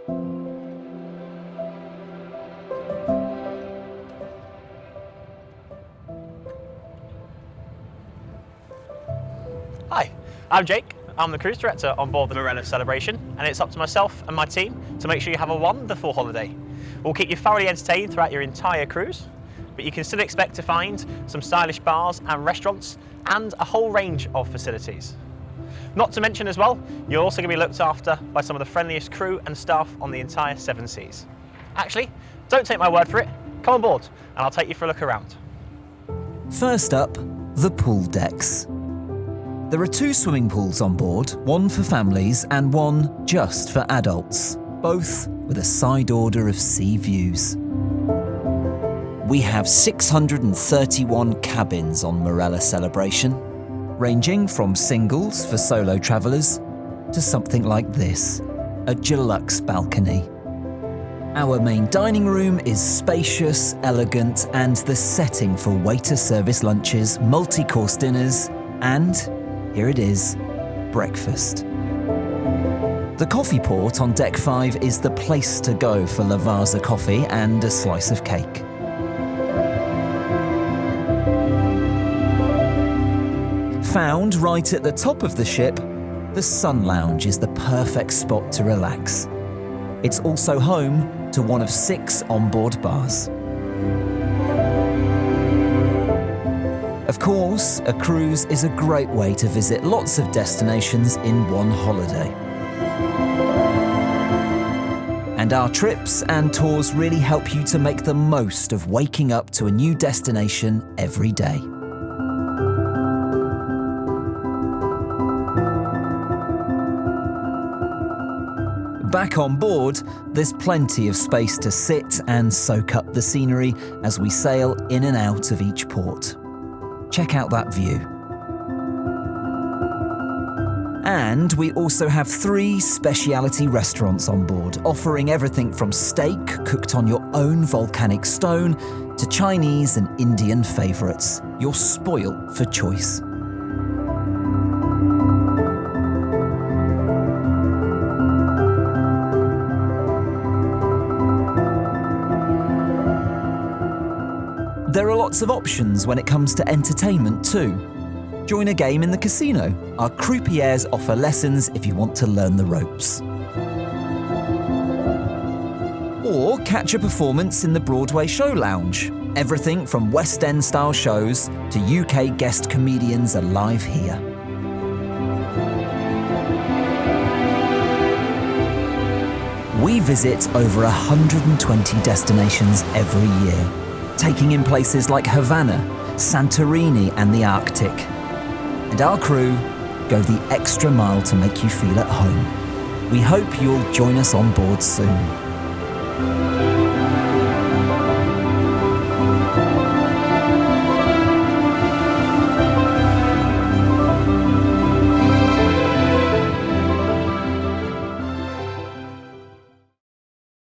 Hi, I'm Jake. I'm the cruise director on board the Marella celebration, and it's up to myself and my team to make sure you have a wonderful holiday. We'll keep you thoroughly entertained throughout your entire cruise, but you can still expect to find some stylish bars and restaurants and a whole range of facilities. Not to mention as well, you're also going to be looked after by some of the friendliest crew and staff on the entire Seven Seas. Actually, don't take my word for it, come on board and I'll take you for a look around. First up, the pool decks. There are 2 swimming pools on board, one for families and one just for adults, both with a side order of sea views. We have 631 cabins on Marella Celebration, ranging from singles for solo travellers to something like this, a deluxe balcony. Our main dining room is spacious, elegant, and the setting for waiter service lunches, multi-course dinners, and here it is, breakfast. The coffee port on Deck 5 is the place to go for Lavazza coffee and a slice of cake. Found right at the top of the ship, the Sun Lounge is the perfect spot to relax. It's also home to one of 6 onboard bars. Of course, a cruise is a great way to visit lots of destinations in one holiday. And our trips and tours really help you to make the most of waking up to a new destination every day. Back on board, there's plenty of space to sit and soak up the scenery as we sail in and out of each port. Check out that view. And we also have 3 specialty restaurants on board, offering everything from steak cooked on your own volcanic stone to Chinese and Indian favourites. You're spoilt for choice. There are lots of options when it comes to entertainment too. Join a game in the casino. Our croupiers offer lessons if you want to learn the ropes. Or catch a performance in the Broadway Show Lounge. Everything from West End style shows to UK guest comedians are live here. We visit over 120 destinations every year, taking in places like Havana, Santorini and the Arctic. And our crew go the extra mile to make you feel at home. We hope you'll join us on board soon.